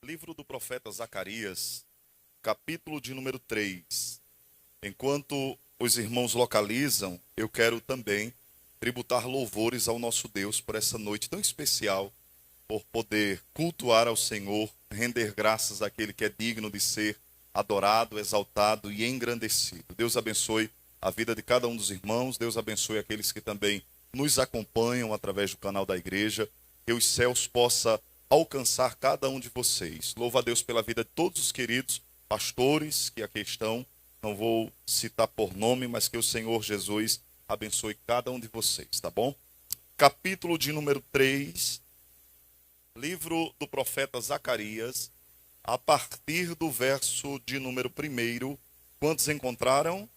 Livro do profeta Zacarias, capítulo de número 3. Enquanto os irmãos localizam, eu quero também tributar louvores ao nosso Deus por essa noite tão especial, por poder cultuar ao Senhor, render graças àquele que é digno de ser adorado, exaltado e engrandecido. Deus abençoe a vida de cada um dos irmãos, Deus abençoe aqueles que também nos acompanham através do canal da igreja, que os céus possam alcançar cada um de vocês. Louvo a Deus pela vida de todos os queridos pastores que aqui estão, não vou citar por nome, mas que o Senhor Jesus abençoe cada um de vocês, tá bom? Capítulo de número 3, livro do profeta Zacarias, a partir do verso de número 1, quantos encontraram?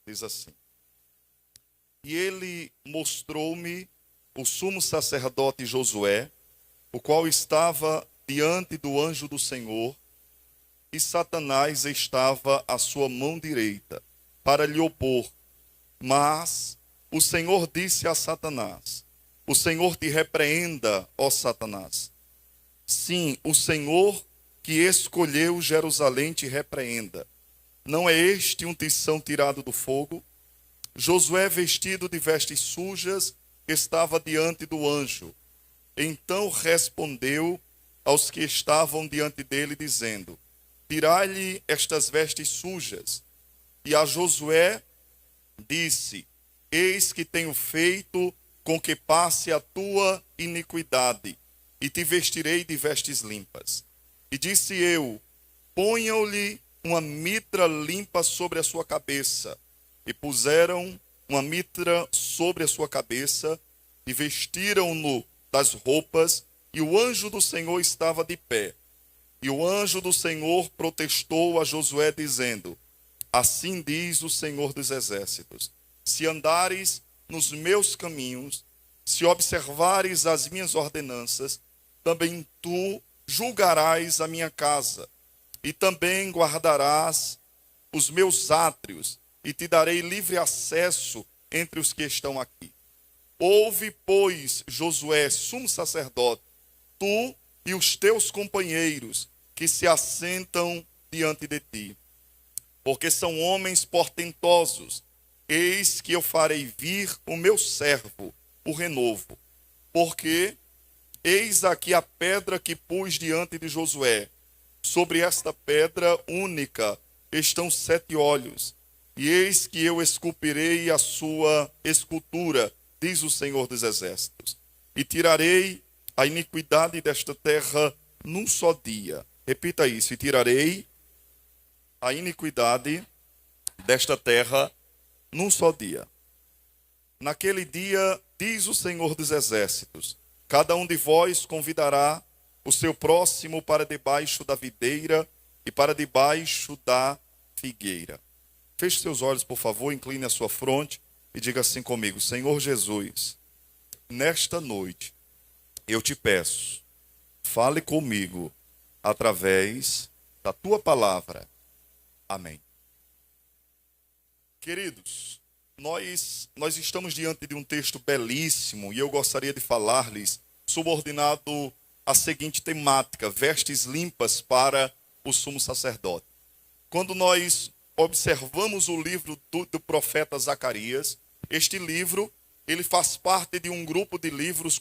Diz assim: E ele mostrou-me o sumo sacerdote Josué, o qual estava diante do anjo do Senhor, e Satanás estava à sua mão direita, para lhe opor. Mas o Senhor disse a Satanás: O Senhor te repreenda, ó Satanás. Sim, o Senhor que escolheu Jerusalém te repreenda. Não é este um tição tirado do fogo? Josué, vestido de vestes sujas, estava diante do anjo. Então respondeu aos que estavam diante dele, dizendo: Tirai-lhe estas vestes sujas. E a Josué disse: Eis que tenho feito com que passe a tua iniquidade, e te vestirei de vestes limpas. E disse eu: Ponham-lhe uma mitra limpa sobre a sua cabeça. E puseram uma mitra sobre a sua cabeça, e vestiram-no das roupas, e o anjo do Senhor estava de pé. E o anjo do Senhor protestou a Josué, dizendo: Assim diz o Senhor dos Exércitos: Se andares nos meus caminhos, se observares as minhas ordenanças, também tu julgarás a minha casa, e também guardarás os meus átrios, e te darei livre acesso entre os que estão aqui. Ouve, pois, Josué, sumo sacerdote, tu e os teus companheiros que se assentam diante de ti, porque são homens portentosos. Eis que eu farei vir o meu servo, o renovo. Porque eis aqui a pedra que pus diante de Josué. Sobre esta pedra única estão 7 olhos. E eis que eu esculpirei a sua escultura, diz o Senhor dos Exércitos. E tirarei a iniquidade desta terra num só dia. Repita isso: e tirarei a iniquidade desta terra num só dia. Naquele dia, diz o Senhor dos Exércitos, cada um de vós convidará o seu próximo para debaixo da videira e para debaixo da figueira. Feche seus olhos, por favor, incline a sua fronte e diga assim comigo: Senhor Jesus, nesta noite eu te peço, fale comigo através da tua palavra. Amém. Queridos, nós estamos diante de um texto belíssimo e eu gostaria de falar-lhes subordinado à seguinte temática: vestes limpas para o sumo sacerdote. Quando nós observamos o livro do profeta Zacarias, este livro, ele faz parte de um grupo de livros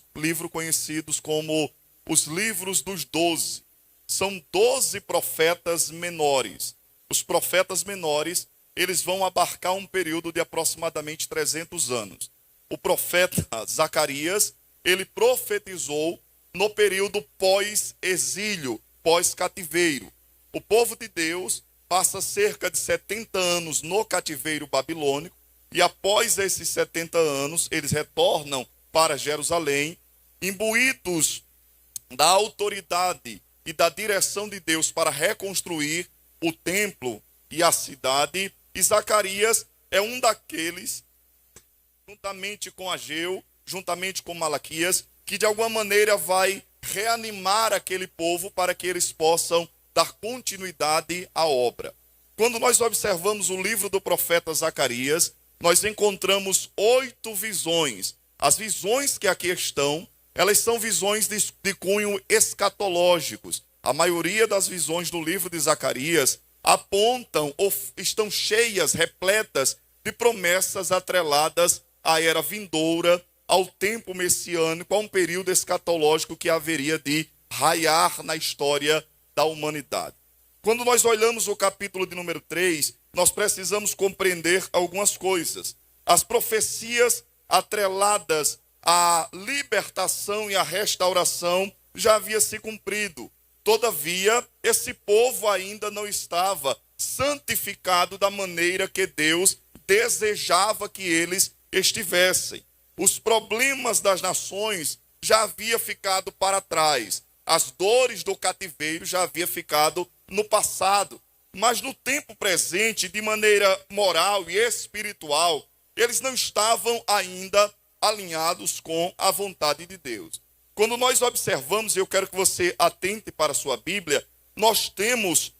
conhecidos como os livros dos 12. São 12 profetas menores. Os profetas menores, eles vão abarcar um período de aproximadamente 300 anos. O profeta Zacarias, ele profetizou no período pós-exílio, pós-cativeiro. O povo de Deus passa cerca de 70 anos no cativeiro babilônico, e após esses 70 anos, eles retornam para Jerusalém, imbuídos da autoridade e da direção de Deus para reconstruir o templo e a cidade. E Zacarias é um daqueles, juntamente com Ageu, juntamente com Malaquias, que de alguma maneira vai reanimar aquele povo para que eles possam dar continuidade à obra. Quando nós observamos o livro do profeta Zacarias, nós encontramos 8 visões. As visões que aqui estão, elas são visões de cunho escatológicos. A maioria das visões do livro de Zacarias apontam ou estão cheias, repletas de promessas atreladas à era vindoura, ao tempo messiânico, a um período escatológico que haveria de raiar na história da humanidade. Quando nós olhamos o capítulo de número 3, nós precisamos compreender algumas coisas. As profecias atreladas à libertação e à restauração já havia se cumprido. Todavia, esse povo ainda não estava santificado da maneira que Deus desejava que eles estivessem. Os problemas das nações já haviam ficado para trás. As dores do cativeiro já haviam ficado no passado. Mas no tempo presente, de maneira moral e espiritual, eles não estavam ainda alinhados com a vontade de Deus. Quando nós observamos, e eu quero que você atente para a sua Bíblia, nós temos,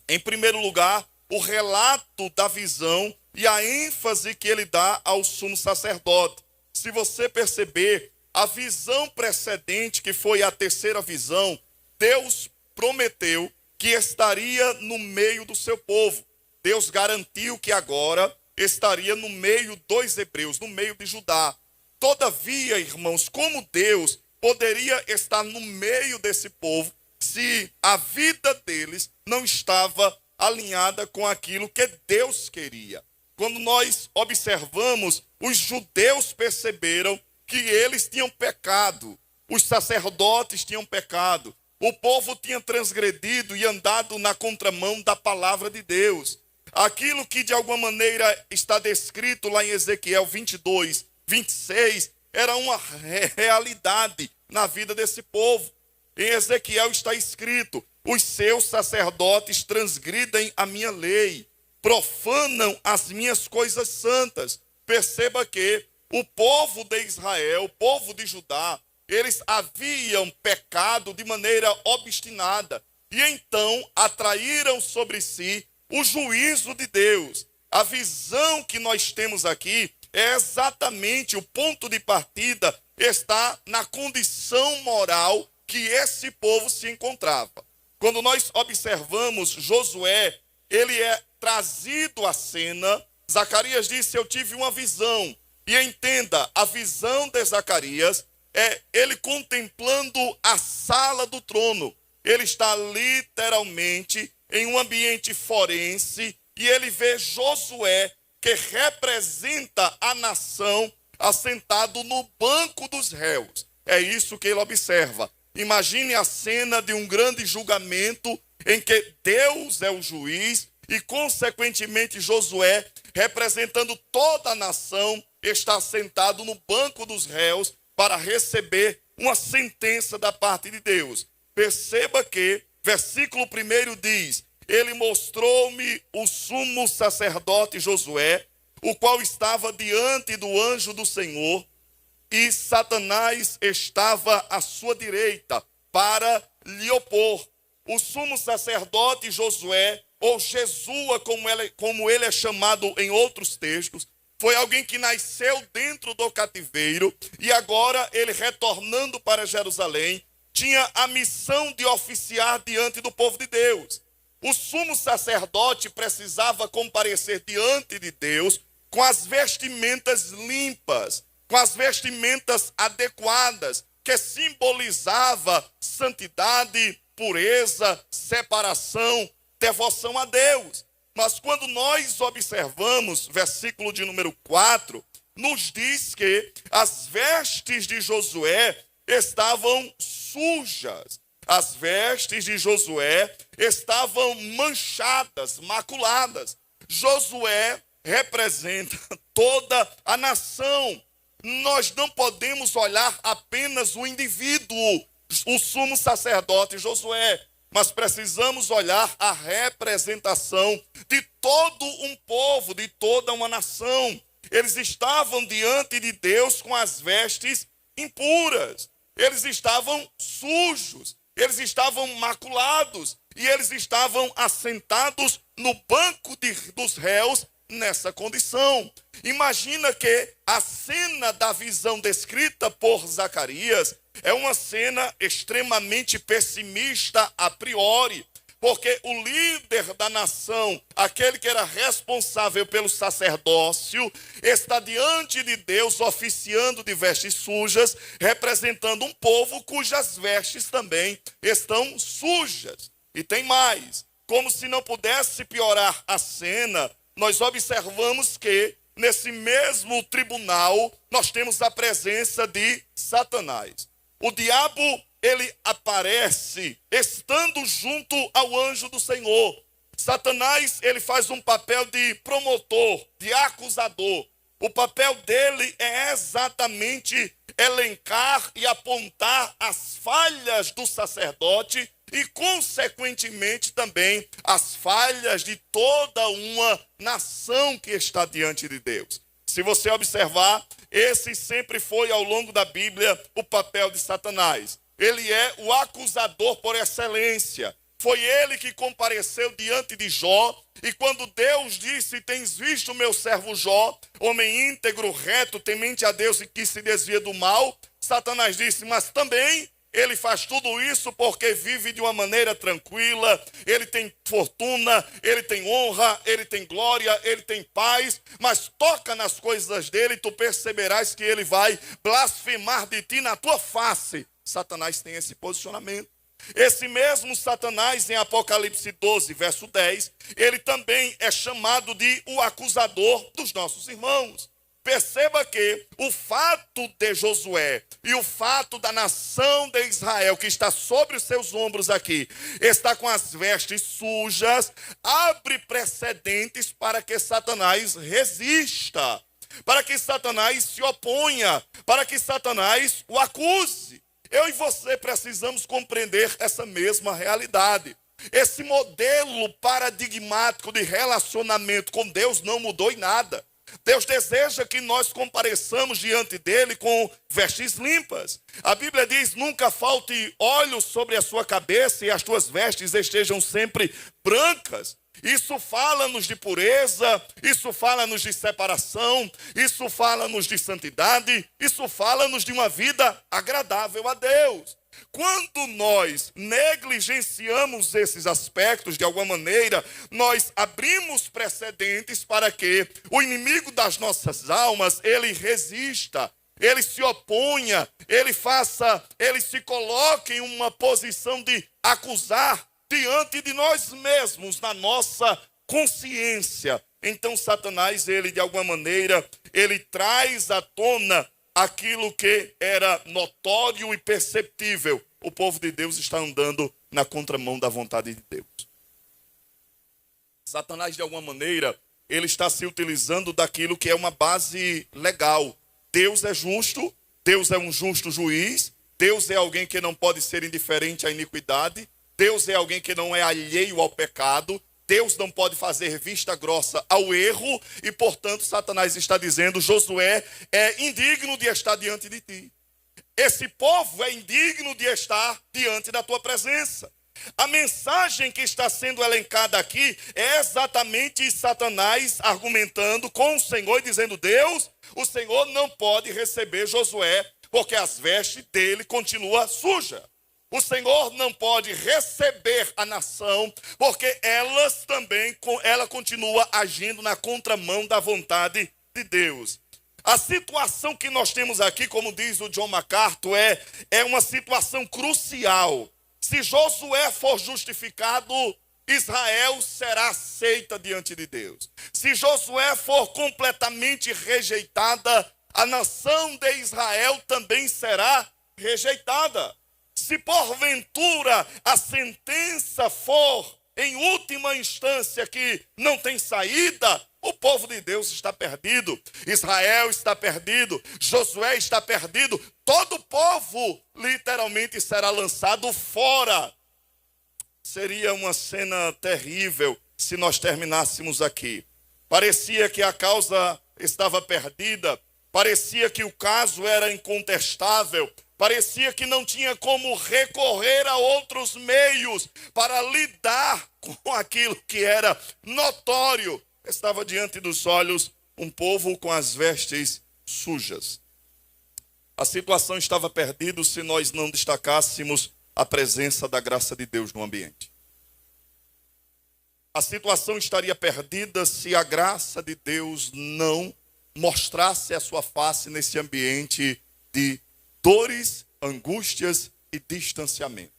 em primeiro lugar, o relato da visão e a ênfase que ele dá ao sumo sacerdote. Se você perceber, a visão precedente, que foi a terceira visão, Deus prometeu que estaria no meio do seu povo. Deus garantiu que agora estaria no meio dos hebreus, no meio de Judá. Todavia, irmãos, como Deus poderia estar no meio desse povo se a vida deles não estava alinhada com aquilo que Deus queria? Quando nós observamos, os judeus perceberam que eles tinham pecado, os sacerdotes tinham pecado, o povo tinha transgredido e andado na contramão da palavra de Deus. Aquilo que de alguma maneira está descrito lá em Ezequiel 22, 26, era uma realidade na vida desse povo. Em Ezequiel está escrito: os seus sacerdotes transgridem a minha lei, profanam as minhas coisas santas. Perceba que o povo de Israel, o povo de Judá, eles haviam pecado de maneira obstinada e então atraíram sobre si o juízo de Deus. A visão que nós temos aqui é exatamente o ponto de partida, está na condição moral que esse povo se encontrava. Quando nós observamos Josué, ele é trazido à cena. Zacarias disse: eu tive uma visão. E entenda, a visão de Zacarias é ele contemplando a sala do trono. Ele está literalmente em um ambiente forense e ele vê Josué, que representa a nação, assentado no banco dos réus. É isso que ele observa. Imagine a cena de um grande julgamento em que Deus é o juiz e, consequentemente, Josué, representando toda a nação, está sentado no banco dos réus para receber uma sentença da parte de Deus. Perceba que, versículo 1 diz: ele mostrou-me o sumo sacerdote Josué, o qual estava diante do anjo do Senhor, e Satanás estava à sua direita para lhe opor. O sumo sacerdote Josué, ou Jesua, como ele é chamado em outros textos, foi alguém que nasceu dentro do cativeiro e agora ele, retornando para Jerusalém, tinha a missão de oficiar diante do povo de Deus. O sumo sacerdote precisava comparecer diante de Deus com as vestimentas limpas, com as vestimentas adequadas, que simbolizava santidade, pureza, separação, devoção a Deus. Mas quando nós observamos, versículo de número 4, nos diz que as vestes de Josué estavam sujas. As vestes de Josué estavam manchadas, maculadas. Josué representa toda a nação. Nós não podemos olhar apenas o indivíduo, o sumo sacerdote Josué, mas precisamos olhar a representação de todo um povo, de toda uma nação. Eles estavam diante de Deus com as vestes impuras. Eles estavam sujos, eles estavam maculados e eles estavam assentados no banco dos réus nessa condição. Imagina que a cena da visão descrita por Zacarias é uma cena extremamente pessimista a priori, porque o líder da nação, aquele que era responsável pelo sacerdócio, está diante de Deus oficiando de vestes sujas, representando um povo cujas vestes também estão sujas. E tem mais, como se não pudesse piorar a cena, nós observamos que nesse mesmo tribunal nós temos a presença de Satanás. O diabo, ele aparece estando junto ao anjo do Senhor. Satanás, ele faz um papel de promotor, de acusador. O papel dele é exatamente elencar e apontar as falhas do sacerdote e, consequentemente, também as falhas de toda uma nação que está diante de Deus. Se você observar, esse sempre foi, ao longo da Bíblia, o papel de Satanás. Ele é o acusador por excelência. Foi ele que compareceu diante de Jó, e quando Deus disse: tens visto o meu servo Jó, homem íntegro, reto, temente a Deus e que se desvia do mal, Satanás disse: mas também ele faz tudo isso porque vive de uma maneira tranquila, ele tem fortuna, ele tem honra, ele tem glória, ele tem paz, mas toca nas coisas dele e tu perceberás que ele vai blasfemar de ti na tua face. Satanás tem esse posicionamento. Esse mesmo Satanás, em Apocalipse 12, verso 10, ele também é chamado de o acusador dos nossos irmãos. Perceba que o fato de Josué e o fato da nação de Israel, que está sobre os seus ombros aqui, está com as vestes sujas, abre precedentes para que Satanás resista, para que Satanás se oponha, para que Satanás o acuse. Eu e você precisamos compreender essa mesma realidade. Esse modelo paradigmático de relacionamento com Deus não mudou em nada. Deus deseja que nós compareçamos diante dele com vestes limpas. A Bíblia diz: nunca falte óleo sobre a sua cabeça e as tuas vestes estejam sempre brancas. Isso fala-nos de pureza, isso fala-nos de separação, isso fala-nos de santidade, isso fala-nos de uma vida agradável a Deus. Quando nós negligenciamos esses aspectos, de alguma maneira, nós abrimos precedentes para que o inimigo das nossas almas, ele resista, ele se oponha, ele se coloque em uma posição de acusar diante de nós mesmos, na nossa consciência. Então Satanás, ele de alguma maneira, ele traz à tona aquilo que era notório e perceptível. O povo de Deus está andando na contramão da vontade de Deus. Satanás, de alguma maneira, ele está se utilizando daquilo que é uma base legal. Deus é justo, Deus é um justo juiz, Deus é alguém que não pode ser indiferente à iniquidade, Deus é alguém que não é alheio ao pecado, Deus não pode fazer vista grossa ao erro, e portanto Satanás está dizendo: Josué é indigno de estar diante de ti. Esse povo é indigno de estar diante da tua presença. A mensagem que está sendo elencada aqui é exatamente Satanás argumentando com o Senhor e dizendo: Deus, o Senhor não pode receber Josué, porque as vestes dele continuam sujas. O Senhor não pode receber a nação, porque ela continua agindo na contramão da vontade de Deus. A situação que nós temos aqui, como diz o John MacArthur, é uma situação crucial. Se Josué for justificado, Israel será aceita diante de Deus. Se Josué for completamente rejeitada, a nação de Israel também será rejeitada. Se porventura a sentença for em última instância que não tem saída, o povo de Deus está perdido, Israel está perdido, Josué está perdido, todo o povo literalmente será lançado fora. Seria uma cena terrível se nós terminássemos aqui. Parecia que a causa estava perdida, parecia que o caso era incontestável, parecia que não tinha como recorrer a outros meios para lidar com aquilo que era notório. estava diante dos olhos um povo com as vestes sujas. A situação estava perdida se nós não destacássemos a presença da graça de Deus no ambiente. A situação estaria perdida se a graça de Deus não mostrasse a sua face nesse ambiente de dores, angústias e distanciamento.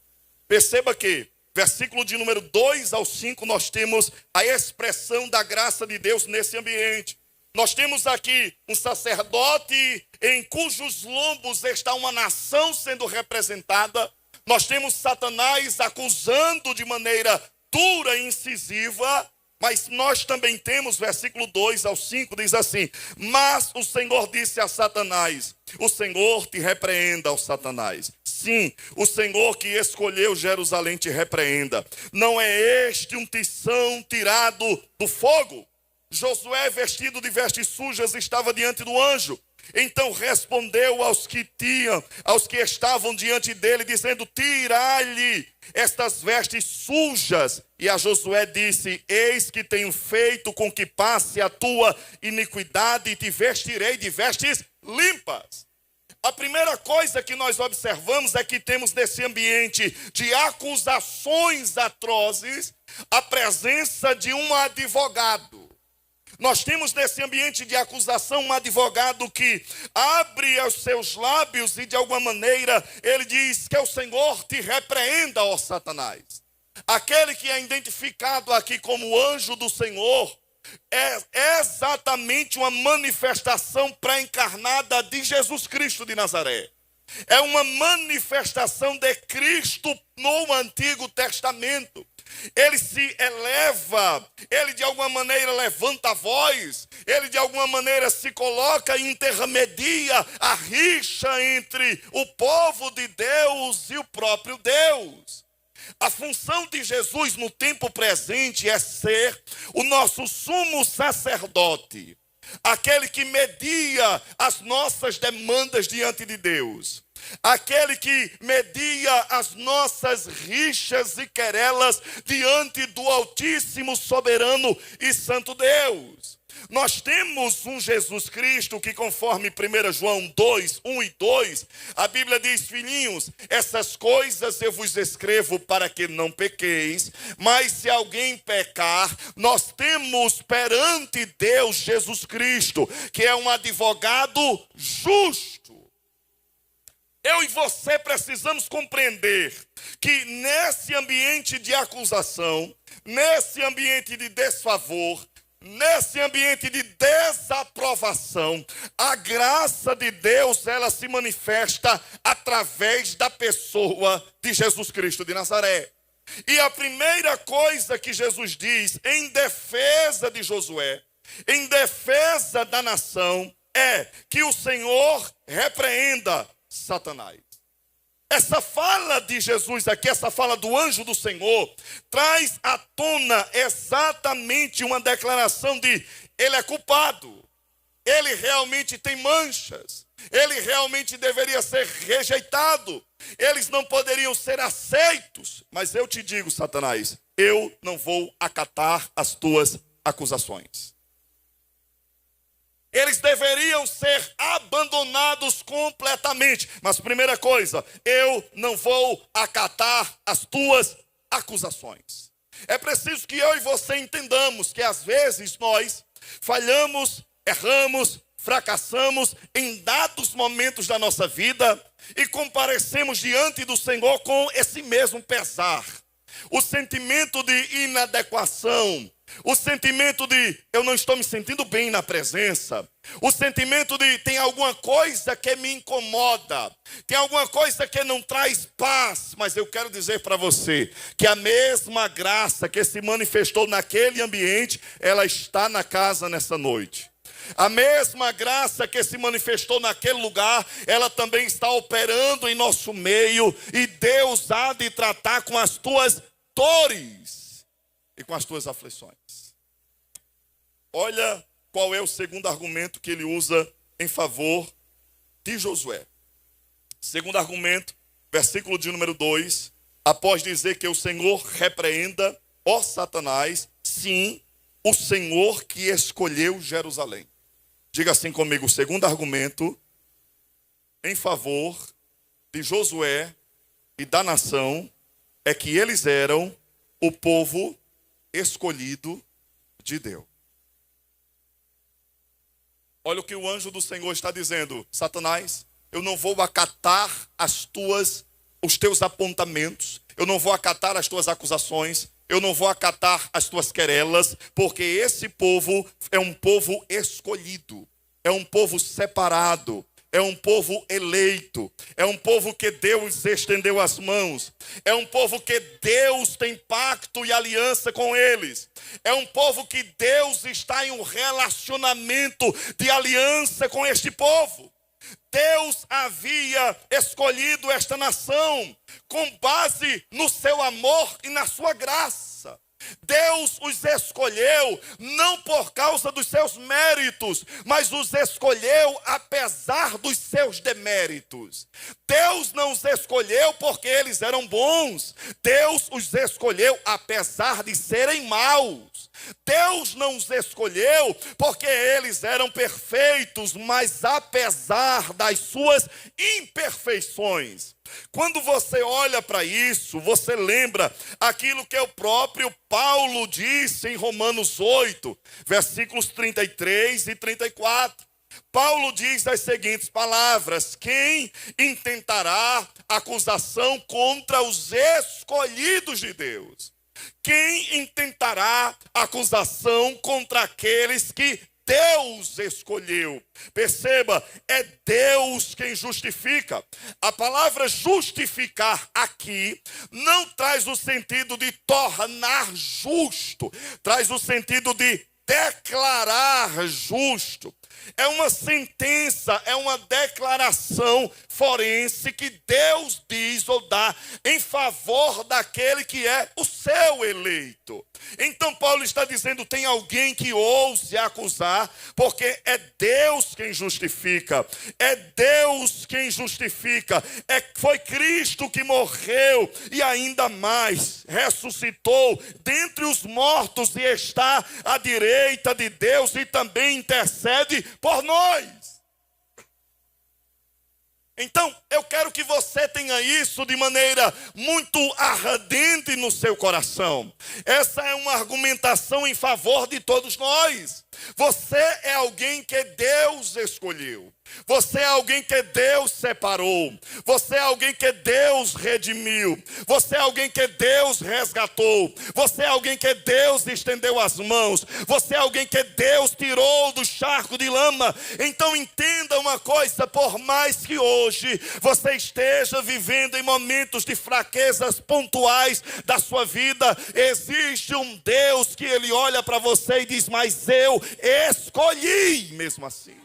Perceba que, versículo de número 2 ao 5, nós temos a expressão da graça de Deus nesse ambiente. Nós temos aqui um sacerdote em cujos lombos está uma nação sendo representada. Nós temos Satanás acusando de maneira dura e incisiva, mas nós também temos, versículo 2 ao 5, diz assim: mas o Senhor disse a Satanás, o Senhor te repreenda, ó Satanás. Sim, o Senhor que escolheu Jerusalém te repreenda. Não é este um tição tirado do fogo? Josué, vestido de vestes sujas, estava diante do anjo. Então respondeu aos que estavam diante dele, dizendo: tirai-lhe estas vestes sujas. E a Josué disse: eis que tenho feito com que passe a tua iniquidade, e te vestirei de vestes limpas. A primeira coisa que nós observamos é que temos nesse ambiente de acusações atrozes a presença de um advogado. Nós temos nesse ambiente de acusação um advogado que abre os seus lábios e de alguma maneira ele diz que o Senhor te repreenda, ó Satanás. Aquele que é identificado aqui como anjo do Senhor é exatamente uma manifestação pré-encarnada de Jesus Cristo de Nazaré. É uma manifestação de Cristo no Antigo Testamento. Ele se eleva, ele de alguma maneira levanta a voz, ele de alguma maneira se coloca e intermedia a rixa entre o povo de Deus e o próprio Deus. A função de Jesus no tempo presente é ser o nosso sumo sacerdote, aquele que media as nossas demandas diante de Deus, aquele que media as nossas rixas e querelas diante do Altíssimo, Soberano e Santo Deus. Nós temos um Jesus Cristo que, conforme 1 João 2, 1 e 2, a Bíblia diz: filhinhos, essas coisas eu vos escrevo para que não pequeis, mas se alguém pecar, nós temos perante Deus Jesus Cristo, que é um advogado justo. Eu e você precisamos compreender que nesse ambiente de acusação, nesse ambiente de desfavor, nesse ambiente de desaprovação, a graça de Deus, ela se manifesta através da pessoa de Jesus Cristo de Nazaré. E a primeira coisa que Jesus diz em defesa de Josué, em defesa da nação, é que o Senhor repreenda Satanás. Essa fala de Jesus aqui, essa fala do anjo do Senhor, traz à tona exatamente uma declaração de: ele é culpado, ele realmente tem manchas, ele realmente deveria ser rejeitado, eles não poderiam ser aceitos. Mas eu te digo, Satanás, eu não vou acatar as tuas acusações. Eles deveriam ser abandonados completamente. Mas primeira coisa, eu não vou acatar as tuas acusações. É preciso que eu e você entendamos que às vezes nós falhamos, erramos, fracassamos em dados momentos da nossa vida e comparecemos diante do Senhor com esse mesmo pesar. O sentimento de inadequação, o sentimento de eu não estou me sentindo bem na presença, o sentimento de tem alguma coisa que me incomoda, tem alguma coisa que não traz paz. Mas eu quero dizer para você que a mesma graça que se manifestou naquele ambiente, ela está na casa nessa noite. A mesma graça que se manifestou naquele lugar, ela também está operando em nosso meio, e Deus há de tratar com as tuas dores e com as tuas aflições. Olha qual é o segundo argumento que ele usa em favor de Josué. Segundo argumento, versículo de número 2, após dizer que o Senhor repreenda, ó Satanás, sim, o Senhor que escolheu Jerusalém. Diga assim comigo, o segundo argumento em favor de Josué e da nação é que eles eram o povo escolhido de Deus. Olha o que o anjo do Senhor está dizendo: Satanás, eu não vou acatar os teus apontamentos, eu não vou acatar as tuas acusações, eu não vou acatar as tuas querelas, porque esse povo é um povo escolhido, é um povo separado, é um povo eleito, é um povo que Deus estendeu as mãos, é um povo que Deus tem pacto e aliança com eles, é um povo que Deus está em um relacionamento de aliança com este povo. Deus havia escolhido esta nação com base no seu amor e na sua graça. Deus os escolheu não por causa dos seus méritos, mas os escolheu apesar dos seus deméritos. Deus não os escolheu porque eles eram bons. Deus os escolheu apesar de serem maus. Deus não os escolheu porque eles eram perfeitos, mas apesar das suas imperfeições. Quando você olha para isso, você lembra aquilo que o próprio Paulo disse em Romanos 8, versículos 33 e 34. Paulo diz as seguintes palavras: quem intentará acusação contra os escolhidos de Deus? Quem intentará acusação contra aqueles que Deus escolheu? Perceba, é Deus quem justifica. A palavra justificar aqui não traz o sentido de tornar justo, traz o sentido de declarar justo. É uma sentença, é uma declaração forense que Deus diz ou dá em favor daquele que é o seu eleito. Então Paulo está dizendo: tem alguém que ouse acusar, porque é Deus quem justifica, é Deus quem justifica, foi Cristo que morreu e ainda mais ressuscitou dentre os mortos e está à direita de Deus e também intercede por nós. Então, eu quero que você tenha isso de maneira muito ardente no seu coração. Essa é uma argumentação em favor de todos nós. Você é alguém que Deus escolheu. Você é alguém que Deus separou. Você é alguém que Deus redimiu. Você é alguém que Deus resgatou. Você é alguém que Deus estendeu as mãos. Você é alguém que Deus tirou do charco de lama. Então entenda uma coisa: por mais que hoje você esteja vivendo em momentos de fraquezas pontuais da sua vida, existe um Deus que Ele olha para você e diz: mas eu escolhi mesmo assim.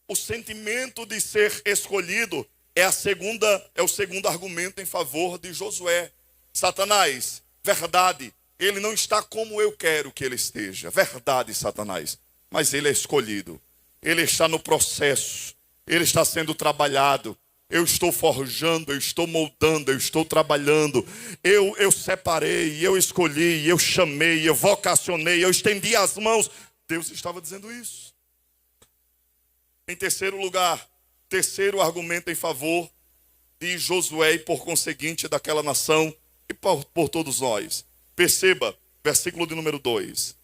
O sentimento de ser escolhido é o segundo argumento em favor de Josué. Satanás, verdade, ele não está como eu quero que ele esteja. Verdade, Satanás, mas ele é escolhido. Ele está no processo, ele está sendo trabalhado. Eu estou forjando, eu estou moldando, eu estou trabalhando. Eu separei, eu escolhi, eu chamei, eu vocacionei, eu estendi as mãos. Deus estava dizendo isso. Em terceiro lugar, terceiro argumento em favor de Josué e por conseguinte daquela nação e por todos nós. Perceba, versículo de número 2.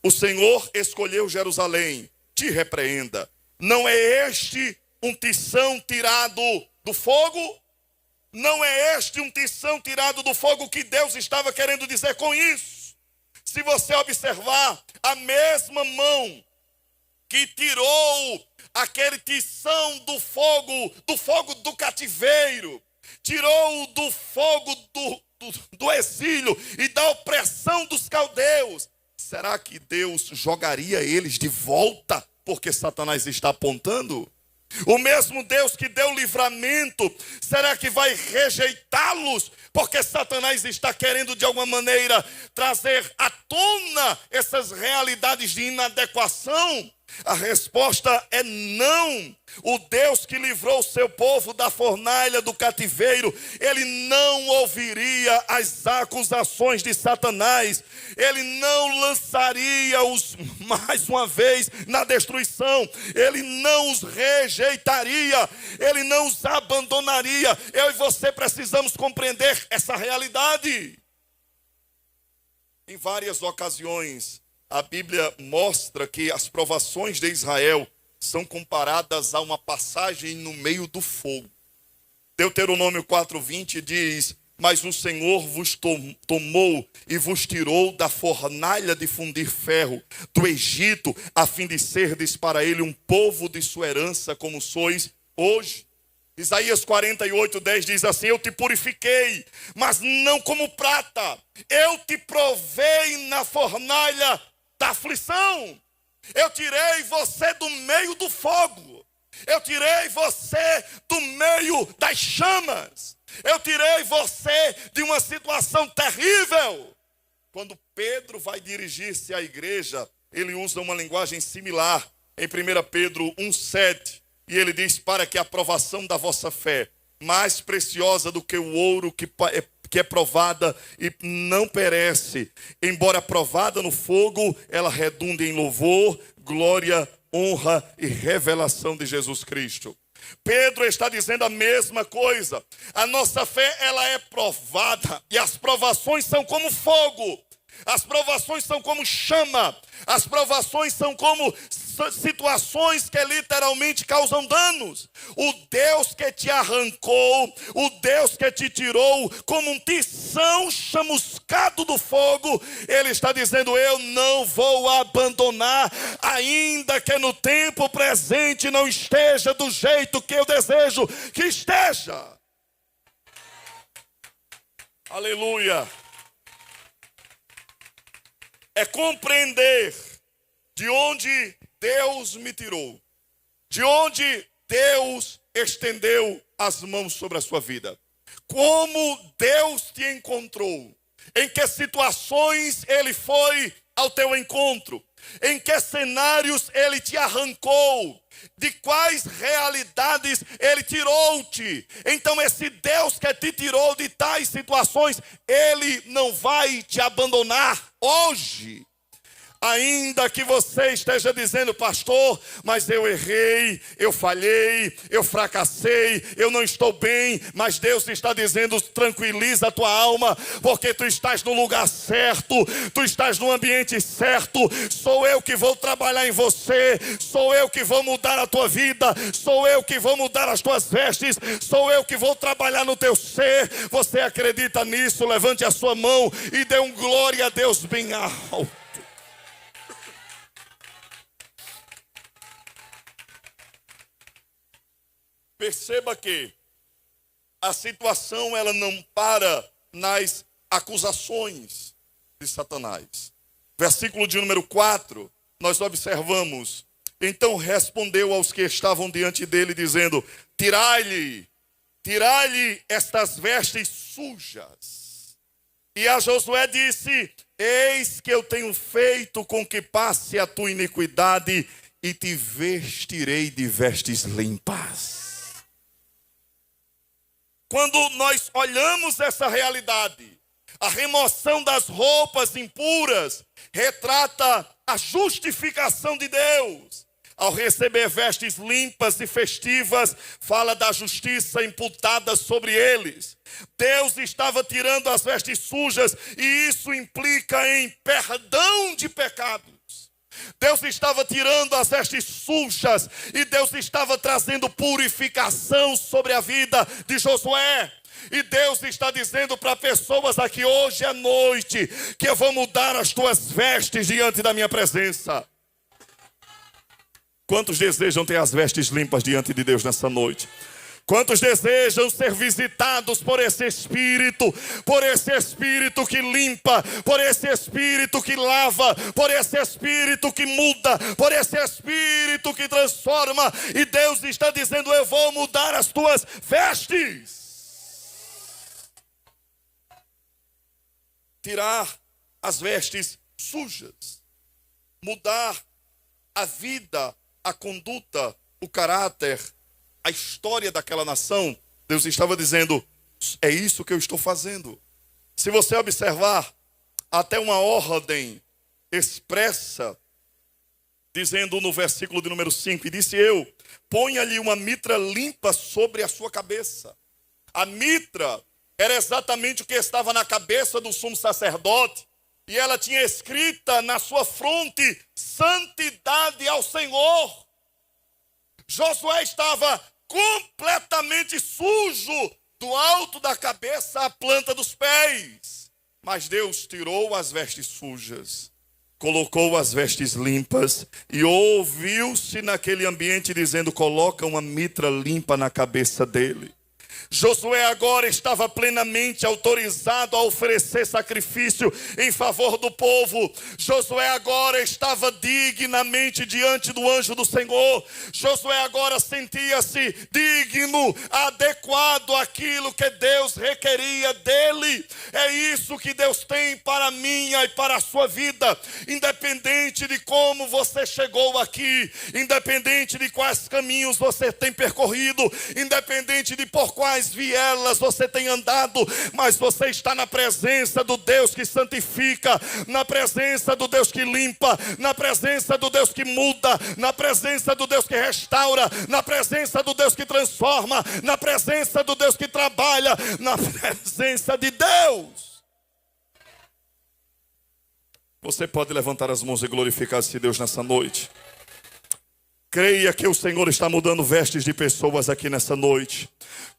O Senhor escolheu Jerusalém, te repreenda. Não é este um tição tirado do fogo? Não é este um tição tirado do fogo que Deus estava querendo dizer com isso? Se você observar, a mesma mão que tirou aquele tição do fogo do cativeiro, tirou do fogo do exílio e da opressão dos caldeus, será que Deus jogaria eles de volta porque Satanás está apontando? O mesmo Deus que deu livramento, será que vai rejeitá-los porque Satanás está querendo de alguma maneira trazer à tona essas realidades de inadequação? A resposta é não. O Deus que livrou o seu povo da fornalha do cativeiro, ele não ouviria as acusações de Satanás, ele não lançaria-os mais uma vez na destruição, ele não os rejeitaria, ele não os abandonaria. Eu e você precisamos compreender essa realidade. Em várias ocasiões, a Bíblia mostra que as provações de Israel são comparadas a uma passagem no meio do fogo. Deuteronômio 4:20 diz: mas o Senhor vos tomou e vos tirou da fornalha de fundir ferro do Egito, a fim de serdes para ele um povo de sua herança, como sois hoje. Isaías 48:10 diz assim: eu te purifiquei, mas não como prata, eu te provei na fornalha da aflição. Eu tirei você do meio do fogo, eu tirei você do meio das chamas, eu tirei você de uma situação terrível. Quando Pedro vai dirigir-se à igreja, ele usa uma linguagem similar em 1 Pedro 1:7, e ele diz: para que a provação da vossa fé, mais preciosa do que o ouro que é provada e não perece, embora provada no fogo, ela redunde em louvor, glória, honra e revelação de Jesus Cristo. Pedro está dizendo a mesma coisa. A nossa fé, ela é provada, e as provações são como fogo, as provações são como chama, as provações são como situações que literalmente causam danos. O Deus que te arrancou, o Deus que te tirou como um tição chamuscado do fogo, ele está dizendo: eu não vou abandonar, ainda que no tempo presente não esteja do jeito que eu desejo que esteja. Aleluia. É compreender de onde Deus me tirou, de onde Deus estendeu as mãos sobre a sua vida, como Deus te encontrou, em que situações ele foi ao teu encontro, em que cenários ele te arrancou, de quais realidades ele tirou-te. Então esse Deus que te tirou de tais situações, ele não vai te abandonar hoje. Ainda que você esteja dizendo: pastor, mas eu errei, eu falhei, eu fracassei, eu não estou bem. Mas Deus está dizendo: tranquiliza a tua alma, porque tu estás no lugar certo, tu estás no ambiente certo. Sou eu que vou trabalhar em você, sou eu que vou mudar a tua vida, sou eu que vou mudar as tuas vestes, sou eu que vou trabalhar no teu ser. Você acredita nisso? Levante a sua mão e dê um glória a Deus bem alto. Perceba que a situação, ela não para nas acusações de Satanás. Versículo de número 4, nós observamos: então respondeu aos que estavam diante dele, dizendo: tirai-lhe estas vestes sujas. E a Josué disse: eis que eu tenho feito com que passe a tua iniquidade, e te vestirei de vestes limpas. Quando nós olhamos essa realidade, a remoção das roupas impuras retrata a justificação de Deus. Ao receber vestes limpas e festivas, fala da justiça imputada sobre eles. Deus estava tirando as vestes sujas, e isso implica em perdão de pecados. Deus estava tirando as vestes sujas, e Deus estava trazendo purificação sobre a vida de Josué. E Deus está dizendo para pessoas aqui hoje à noite, que eu vou mudar as tuas vestes diante da minha presença. Quantos desejam ter as vestes limpas diante de Deus nessa noite? Quantos desejam ser visitados por esse Espírito que limpa, por esse Espírito que lava, por esse Espírito que muda, por esse Espírito que transforma? E Deus está dizendo: eu vou mudar as tuas vestes. Tirar as vestes sujas, mudar a vida, a conduta, o caráter, a história daquela nação, Deus estava dizendo, é isso que eu estou fazendo. Se você observar, até uma ordem expressa, dizendo no versículo de número 5, e disse eu, ponha-lhe uma mitra limpa sobre a sua cabeça. A mitra era exatamente o que estava na cabeça do sumo sacerdote, e ela tinha escrita na sua fronte, santidade ao Senhor. Josué estava completamente sujo, do alto da cabeça à planta dos pés. Mas Deus tirou as vestes sujas, colocou as vestes limpas, e ouviu-se naquele ambiente dizendo, coloca uma mitra limpa na cabeça dele. Josué agora estava plenamente autorizado a oferecer sacrifício em favor do povo. Josué agora estava dignamente diante do anjo do Senhor. Josué agora sentia-se digno, adequado àquilo que Deus requeria dele. É isso que Deus tem para a minha e para a sua vida. Independente de como você chegou aqui, independente de quais caminhos você tem percorrido, independente de por quais vielas você tem andado, mas você está na presença do Deus que santifica, na presença do Deus que limpa, na presença do Deus que muda, na presença do Deus que restaura, na presença do Deus que transforma, na presença do Deus que trabalha, na presença de Deus. Você pode levantar as mãos e glorificar esse Deus nessa noite. Creia que o Senhor está mudando vestes de pessoas aqui nessa noite.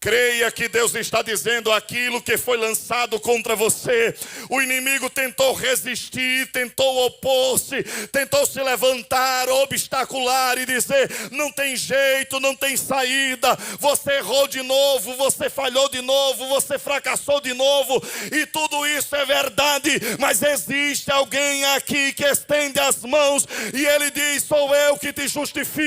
Creia que Deus está dizendo aquilo que foi lançado contra você. O inimigo tentou resistir, tentou opor-se, tentou se levantar, obstacular e dizer, não tem jeito, não tem saída. Você errou de novo, você falhou de novo, você fracassou de novo. E tudo isso é verdade, mas existe alguém aqui que estende as mãos e ele diz, sou eu que te justifico.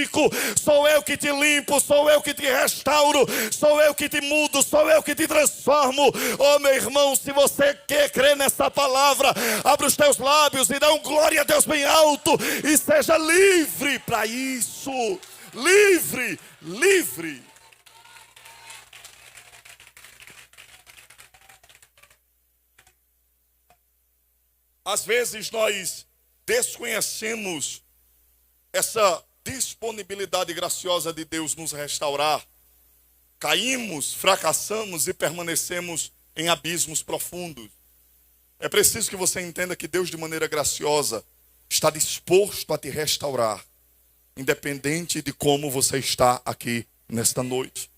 Sou eu que te limpo, sou eu que te restauro, sou eu que te mudo, sou eu que te transformo. Oh meu irmão, se você quer crer nessa palavra, abre os teus lábios e dá um glória a Deus bem alto e seja livre para isso. Livre, livre. Às vezes nós desconhecemos essa disponibilidade graciosa de Deus nos restaurar. Caímos, fracassamos e permanecemos em abismos profundos. É preciso que você entenda que Deus, de maneira graciosa, está disposto a te restaurar, independente de como você está aqui nesta noite.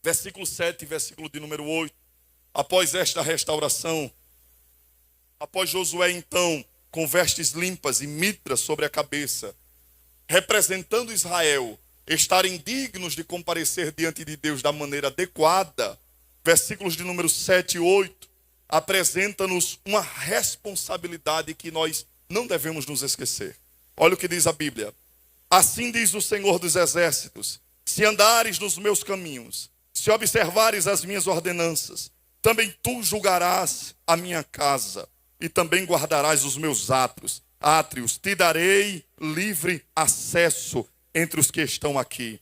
Versículo 7, versículo de número 8. Após esta restauração, após Josué então, com vestes limpas e mitras sobre a cabeça, representando Israel, estarem dignos de comparecer diante de Deus da maneira adequada, versículos de número 7 e 8, apresenta-nos uma responsabilidade que nós não devemos nos esquecer. Olha o que diz a Bíblia. Assim diz o Senhor dos Exércitos, se andares nos meus caminhos, se observares as minhas ordenanças, também tu julgarás a minha casa, e também guardarás os meus átrios, te darei livre acesso entre os que estão aqui.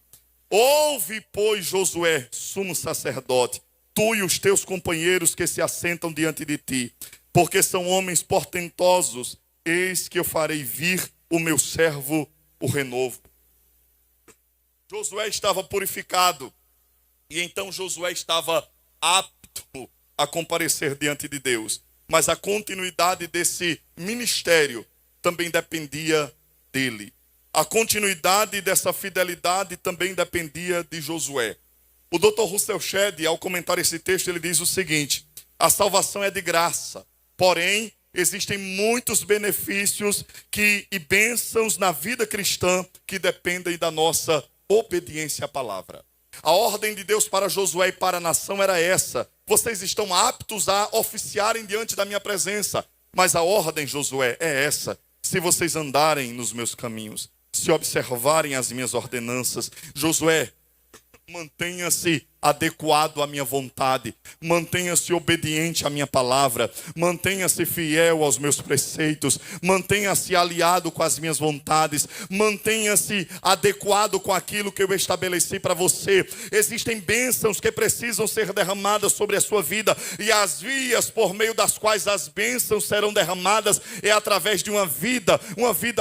Ouve, pois, Josué, sumo sacerdote, tu e os teus companheiros que se assentam diante de ti, porque são homens portentosos, eis que eu farei vir o meu servo, o renovo. Josué estava purificado, e então Josué estava apto a comparecer diante de Deus. Mas a continuidade desse ministério também dependia dele. A continuidade dessa fidelidade também dependia de Josué. O Dr. Russell Shedd, ao comentar esse texto, ele diz o seguinte: a salvação é de graça, porém existem muitos benefícios e bênçãos na vida cristã que dependem da nossa obediência à palavra. A ordem de Deus para Josué e para a nação era essa: vocês estão aptos a oficiarem diante da minha presença. Mas a ordem, Josué, é essa: se vocês andarem nos meus caminhos, se observarem as minhas ordenanças. Josué, mantenha-se adequado à minha vontade. Mantenha-se obediente à minha palavra. Mantenha-se fiel aos meus preceitos. Mantenha-se aliado com as minhas vontades. Mantenha-se adequado com aquilo que eu estabeleci para você. Existem bênçãos que precisam ser derramadas sobre a sua vida. E as vias por meio das quais as bênçãos serão derramadas é através de uma vida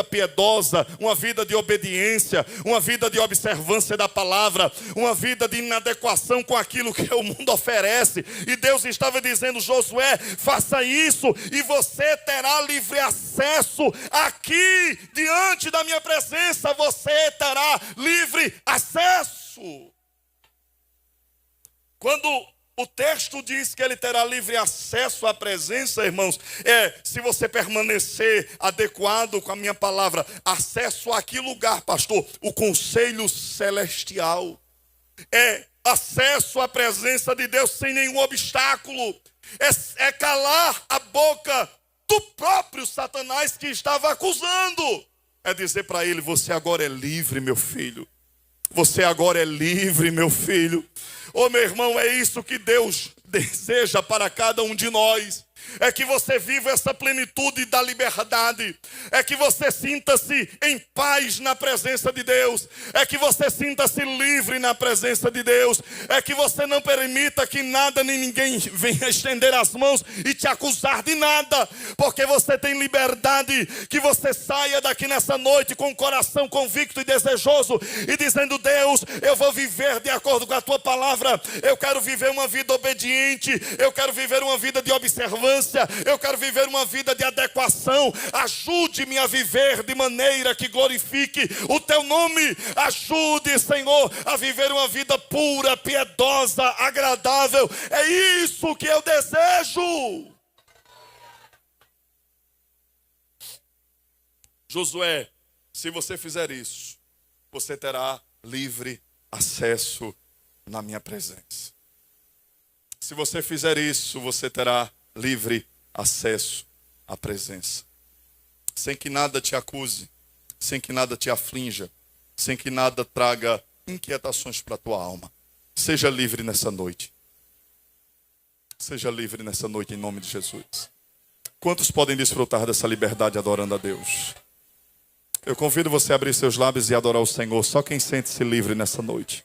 piedosa, uma vida de obediência, uma vida de observância da palavra, uma vida de inadequação com aquilo que o mundo oferece. E Deus estava dizendo: Josué, faça isso e você terá livre acesso aqui diante da minha presença. Você terá livre acesso. Quando o texto diz que ele terá livre acesso à presença, irmãos, se você permanecer adequado com a minha palavra, acesso a que lugar, pastor? O conselho celestial. É acesso à presença de Deus sem nenhum obstáculo. É calar a boca do próprio Satanás que estava acusando. É dizer para ele: você agora é livre, meu filho. Você agora é livre, meu filho. Oh, meu irmão, é isso que Deus deseja para cada um de nós. É que você viva essa plenitude da liberdade. É que você sinta-se em paz na presença de Deus. É que você sinta-se livre na presença de Deus. É que você não permita que nada nem ninguém venha estender as mãos e te acusar de nada. Porque você tem liberdade. Que você saia daqui nessa noite com o coração convicto e desejoso e dizendo: Deus, eu vou viver de acordo com a tua palavra. Eu quero viver uma vida obediente. Eu quero viver uma vida de observância. Eu quero viver uma vida de adequação. Ajude-me a viver de maneira que glorifique o teu nome. Ajude, Senhor, a viver uma vida pura, piedosa, agradável. É isso que eu desejo. Josué, se você fizer isso, você terá livre acesso na minha presença. Se você fizer isso, você terá livre acesso à presença. Sem que nada te acuse, sem que nada te aflinja, sem que nada traga inquietações para a tua alma. Seja livre nessa noite. Seja livre nessa noite em nome de Jesus. Quantos podem desfrutar dessa liberdade adorando a Deus? Eu convido você a abrir seus lábios e adorar o Senhor. Só quem sente-se livre nessa noite.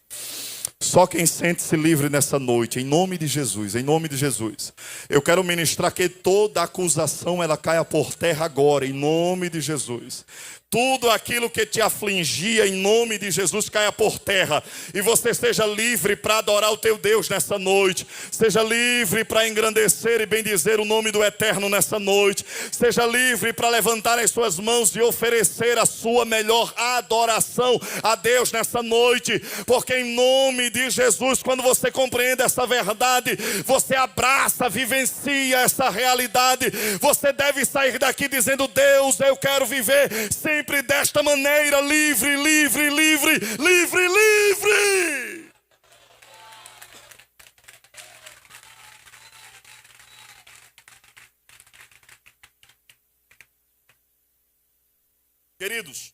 Só quem sente-se livre nessa noite, em nome de Jesus, em nome de Jesus. Eu quero ministrar que toda acusação ela caia por terra agora, em nome de Jesus. Tudo aquilo que te afligia, em nome de Jesus, caia por terra. E você seja livre para adorar o teu Deus nessa noite. Seja livre para engrandecer e bendizer o nome do Eterno nessa noite. Seja livre para levantar as suas mãos e oferecer a sua melhor adoração a Deus nessa noite. Porque em nome de Jesus, quando você compreende essa verdade, você abraça, vivencia essa realidade. Você deve sair daqui dizendo: Deus, eu quero viver sempre desta maneira, livre, livre, livre, livre, livre. Queridos,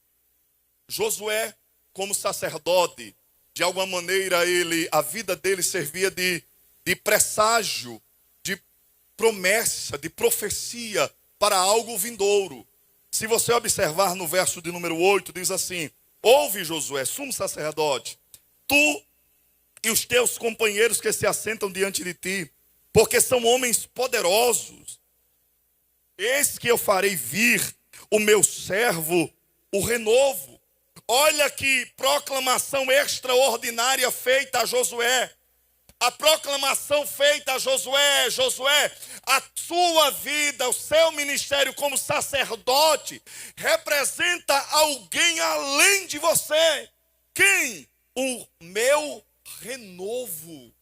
Josué, como sacerdote, de alguma maneira a vida dele servia de presságio, de promessa, de profecia para algo vindouro. Se você observar no verso de número 8, diz assim: ouve, Josué, sumo sacerdote, tu e os teus companheiros que se assentam diante de ti, porque são homens poderosos. Eis que eu farei vir o meu servo, o renovo. Olha que proclamação extraordinária feita a Josué. A proclamação feita a Josué: Josué, a sua vida, o seu ministério como sacerdote representa alguém além de você. Quem? O meu renovo.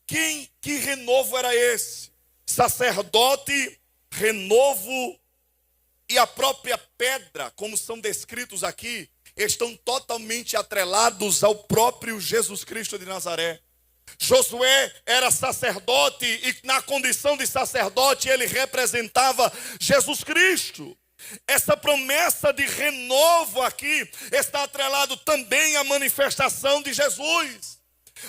Que renovo era esse? Sacerdote, renovo e a própria pedra, como são descritos aqui, estão totalmente atrelados ao próprio Jesus Cristo de Nazaré. Josué era sacerdote e na condição de sacerdote ele representava Jesus Cristo. Essa promessa de renovo aqui está atrelado também à manifestação de Jesus.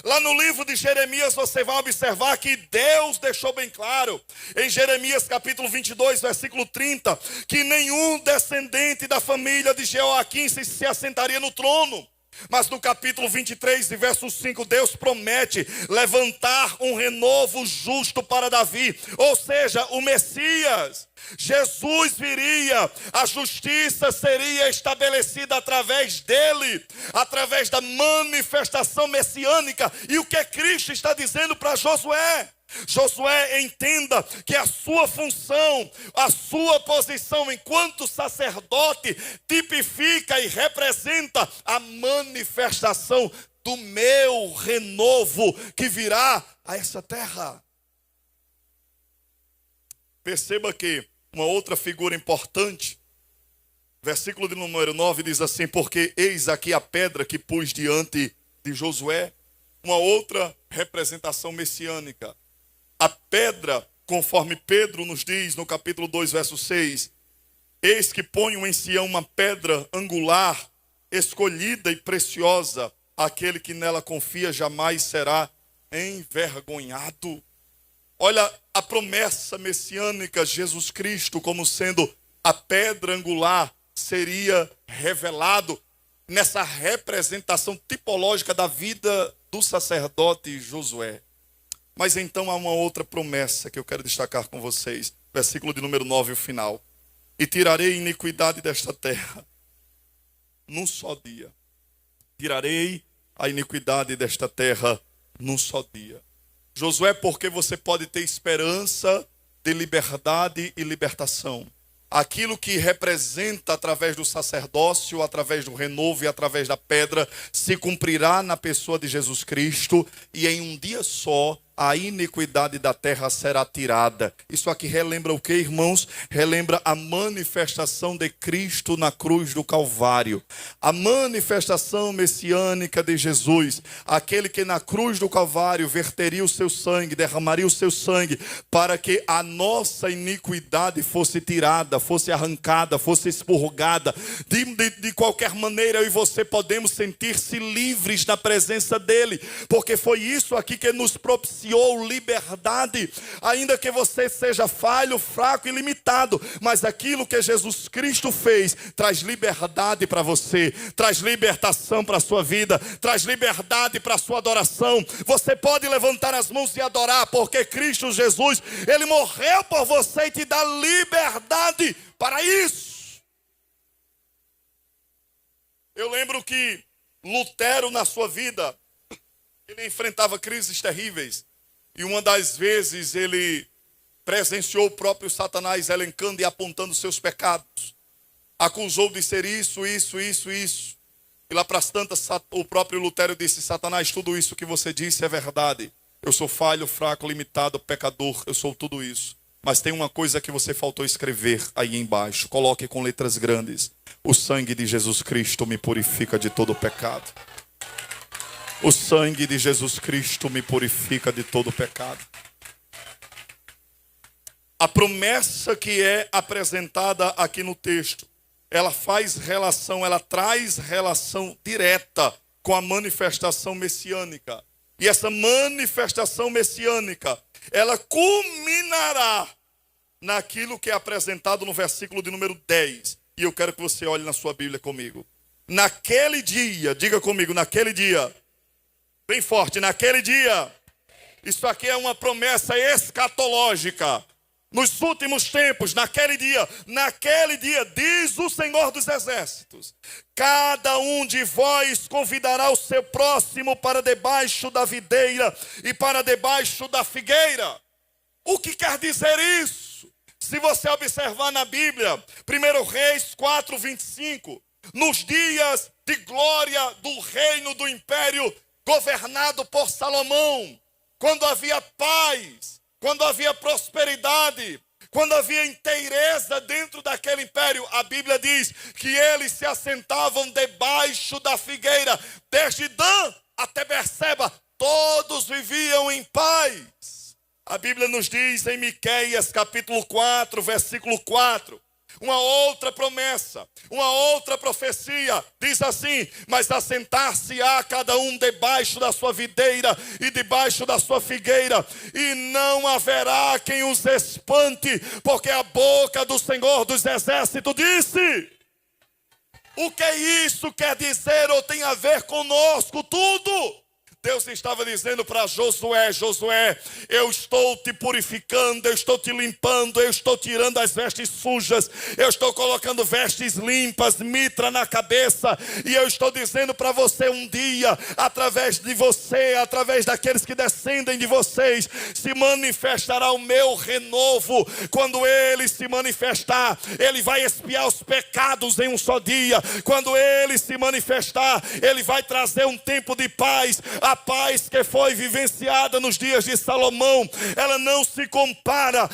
Lá no livro de Jeremias você vai observar que Deus deixou bem claro, em Jeremias capítulo 22, versículo 30, que nenhum descendente da família de Jeoaquim se assentaria no trono. Mas no capítulo 23, verso 5, Deus promete levantar um renovo justo para Davi, ou seja, o Messias. Jesus viria, a justiça seria estabelecida através dele, através da manifestação messiânica. E o que Cristo está dizendo para Josué? Josué, entenda que a sua função, a sua posição enquanto sacerdote tipifica e representa a manifestação do meu renovo que virá a essa terra. Perceba que uma outra figura importante, versículo de número 9 diz assim: porque eis aqui a pedra que pus diante de Josué. Uma outra representação messiânica. A pedra, conforme Pedro nos diz no capítulo 2, verso 6, eis que ponho em Sião uma pedra angular, escolhida e preciosa, aquele que nela confia jamais será envergonhado. Olha a promessa messiânica, Jesus Cristo como sendo a pedra angular, seria revelado nessa representação tipológica da vida do sacerdote Josué. Mas então há uma outra promessa que eu quero destacar com vocês. Versículo de número 9, o final. E tirarei a iniquidade desta terra num só dia. Tirarei a iniquidade desta terra num só dia. Josué, porque você pode ter esperança de liberdade e libertação. Aquilo que representa através do sacerdócio, através do renovo e através da pedra, se cumprirá na pessoa de Jesus Cristo, e em um dia só a iniquidade da terra será tirada. Isso aqui relembra o que, irmãos? Relembra a manifestação de Cristo na cruz do Calvário. A manifestação messiânica de Jesus. Aquele que na cruz do Calvário verteria o seu sangue, derramaria o seu sangue, para que a nossa iniquidade fosse tirada, fosse arrancada, fosse expurgada. De qualquer maneira, eu e você podemos sentir-se livres na presença dele, porque foi isso aqui que nos propiciou liberdade, ainda que você seja falho, fraco e limitado, mas aquilo que Jesus Cristo fez traz liberdade para você, traz libertação para a sua vida, traz liberdade para a sua adoração. Você pode levantar as mãos e adorar, porque Cristo Jesus, ele morreu por você e te dá liberdade para isso. Eu lembro que Lutero, na sua vida, ele enfrentava crises terríveis. E uma das vezes ele presenciou o próprio Satanás elencando e apontando seus pecados. Acusou de ser isso. E lá para as tantas, o próprio Lutero disse: Satanás, tudo isso que você disse é verdade. Eu sou falho, fraco, limitado, pecador, eu sou tudo isso. Mas tem uma coisa que você faltou escrever aí embaixo. Coloque com letras grandes: o sangue de Jesus Cristo me purifica de todo pecado. O sangue de Jesus Cristo me purifica de todo pecado. A promessa que é apresentada aqui no texto, ela faz relação, ela traz relação direta com a manifestação messiânica. E essa manifestação messiânica, ela culminará naquilo que é apresentado no versículo de número 10. E eu quero que você olhe na sua Bíblia comigo. Naquele dia, diga comigo, naquele dia. Bem forte, naquele dia. Isso aqui é uma promessa escatológica. Nos últimos tempos, naquele dia, diz o Senhor dos Exércitos: cada um de vós convidará o seu próximo para debaixo da videira e para debaixo da figueira. O que quer dizer isso? Se você observar na Bíblia, 1 Reis 4, 25, nos dias de glória do reino do império governado por Salomão, quando havia paz, quando havia prosperidade, quando havia inteireza dentro daquele império, a Bíblia diz que eles se assentavam debaixo da figueira, desde Dan até Berseba, todos viviam em paz. A Bíblia nos diz em Miqueias capítulo 4, versículo 4, Uma outra promessa, uma outra profecia, diz assim: mas assentar-se-á cada um debaixo da sua videira e debaixo da sua figueira, e não haverá quem os espante, porque a boca do Senhor dos Exércitos disse. O que isso quer dizer ou tem a ver conosco? Tudo. Deus estava dizendo para Josué: Josué, eu estou te purificando, eu estou te limpando, eu estou tirando as vestes sujas, eu estou colocando vestes limpas, mitra na cabeça, e eu estou dizendo para você: um dia, através de você, através daqueles que descendem de vocês, se manifestará o meu renovo. Quando ele se manifestar, ele vai expiar os pecados em um só dia. Quando ele se manifestar, ele vai trazer um tempo de paz. A paz que foi vivenciada nos dias de Salomão, ela não se compara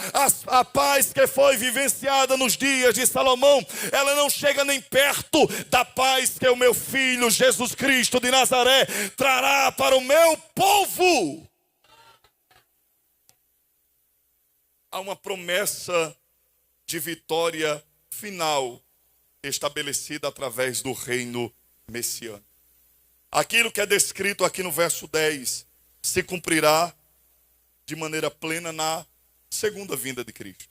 à paz que foi vivenciada nos dias de Salomão. Ela não chega nem perto da paz que o meu filho Jesus Cristo de Nazaré trará para o meu povo. Há uma promessa de vitória final estabelecida através do reino messiânico. Aquilo que é descrito aqui no verso 10 se cumprirá de maneira plena na segunda vinda de Cristo.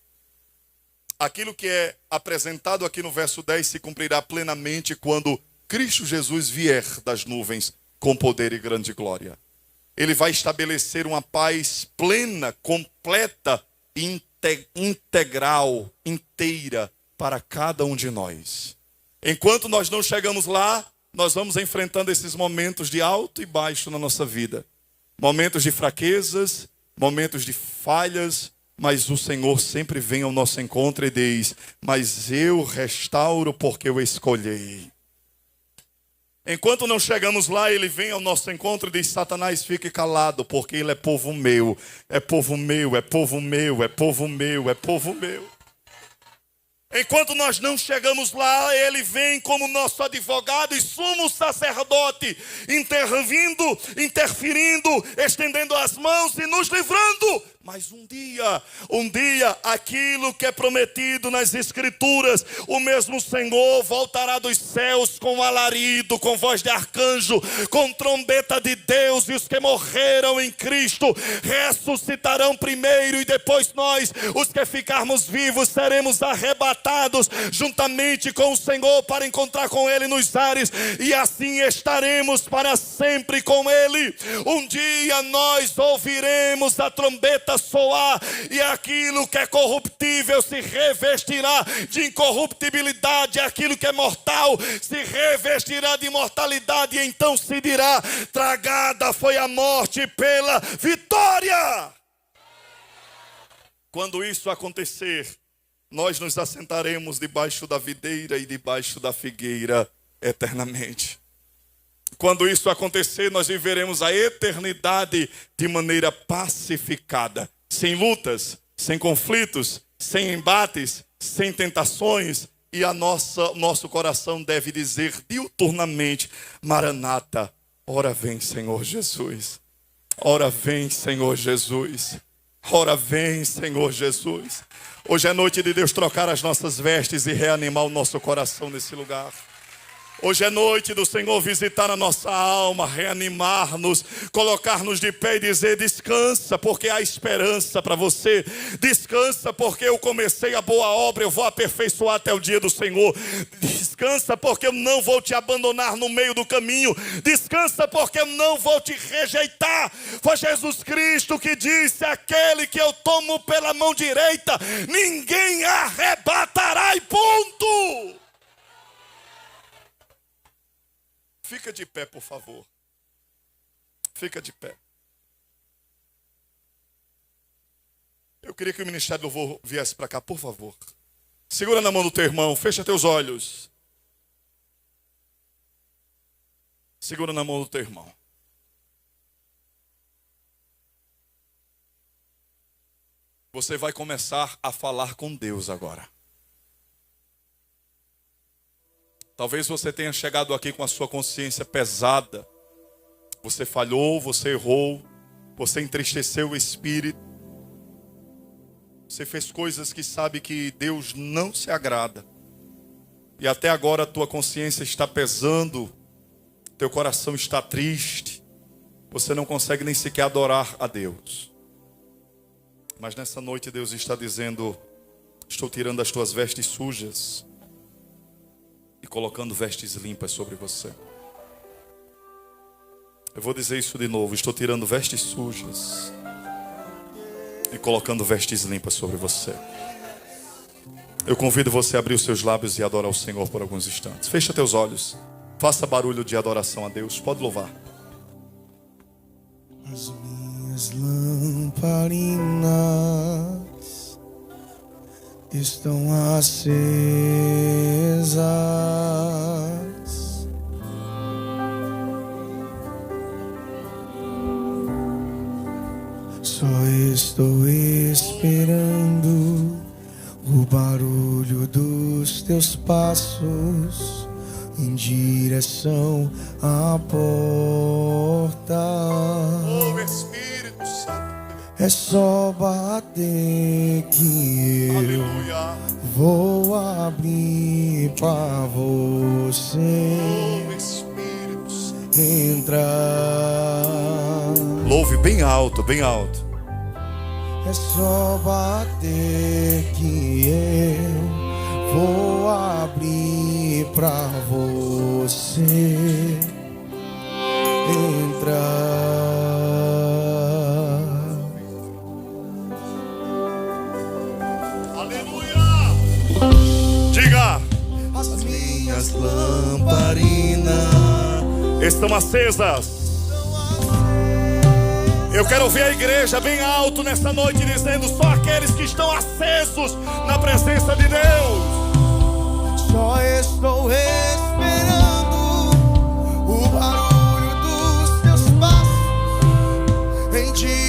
Aquilo que é apresentado aqui no verso 10 se cumprirá plenamente quando Cristo Jesus vier das nuvens com poder e grande glória. Ele vai estabelecer uma paz plena, completa, integral, inteira para cada um de nós. Enquanto nós não chegamos lá, nós vamos enfrentando esses momentos de alto e baixo na nossa vida. Momentos de fraquezas, momentos de falhas, mas o Senhor sempre vem ao nosso encontro e diz: mas eu restauro porque eu escolhi. Enquanto não chegamos lá, ele vem ao nosso encontro e diz: Satanás, fique calado, porque ele é povo meu, é povo meu, é povo meu, é povo meu, é povo meu. Enquanto nós não chegamos lá, ele vem como nosso advogado e sumo sacerdote, interferindo, estendendo as mãos e nos livrando. Mas um dia, aquilo que é prometido nas Escrituras, o mesmo Senhor voltará dos céus com alarido, com voz de arcanjo, com trombeta de Deus, e os que morreram em Cristo ressuscitarão primeiro, e depois nós, os que ficarmos vivos, seremos arrebatados juntamente com o Senhor para encontrar com Ele nos ares, e assim estaremos para sempre com Ele. Um dia nós ouviremos a trombeta soar, e aquilo que é corruptível se revestirá de incorruptibilidade, aquilo que é mortal se revestirá de imortalidade, e então se dirá: tragada foi a morte pela vitória. Quando isso acontecer, nós nos assentaremos debaixo da videira e debaixo da figueira eternamente. Quando isso acontecer, nós viveremos a eternidade de maneira pacificada, sem lutas, sem conflitos, sem embates, sem tentações, e nosso coração deve dizer diuturnamente: Maranata, ora vem, Senhor Jesus. Ora vem, Senhor Jesus. Ora vem, Senhor Jesus. Hoje é noite de Deus trocar as nossas vestes e reanimar o nosso coração nesse lugar. Hoje é noite do Senhor visitar a nossa alma, reanimar-nos, colocar-nos de pé e dizer: descansa, porque há esperança para você. Descansa, porque eu comecei a boa obra, eu vou aperfeiçoar até o dia do Senhor. Descansa, porque eu não vou te abandonar no meio do caminho. Descansa, porque eu não vou te rejeitar. Foi Jesus Cristo que disse: aquele que eu tomo pela mão direita, ninguém arrebatará, e ponto. Fica de pé, por favor. Fica de pé. Eu queria que o Ministério do Louvor viesse para cá, por favor. Segura na mão do teu irmão, fecha teus olhos. Segura na mão do teu irmão. Você vai começar a falar com Deus agora. Talvez você tenha chegado aqui com a sua consciência pesada. Você falhou, você errou, você entristeceu o espírito. Você fez coisas que sabe que Deus não se agrada. E até agora a tua consciência está pesando, teu coração está triste. Você não consegue nem sequer adorar a Deus. Mas nessa noite Deus está dizendo: estou tirando as tuas vestes sujas e colocando vestes limpas sobre você. Eu vou dizer isso de novo: estou tirando vestes sujas e colocando vestes limpas sobre você. Eu convido você a abrir os seus lábios e adorar o Senhor por alguns instantes. Fecha teus olhos. Faça barulho de adoração a Deus. Pode louvar. As minhas lamparinas estão acesas. Só estou esperando o barulho dos teus passos em direção à porta. Oh, Espírito Santo. É só bater que Aleluia. eu vou abrir pra você Oh, Espírito Santo. entrar. Louve bem alto, bem alto. É só bater que eu vou abrir pra você entrar. Aleluia. Diga: As minhas lamparinas estão acesas. Eu quero ouvir a igreja bem alto nesta noite dizendo: só aqueles que estão acesos na presença de Deus. só estou esperando o barulho dos teus passos em direção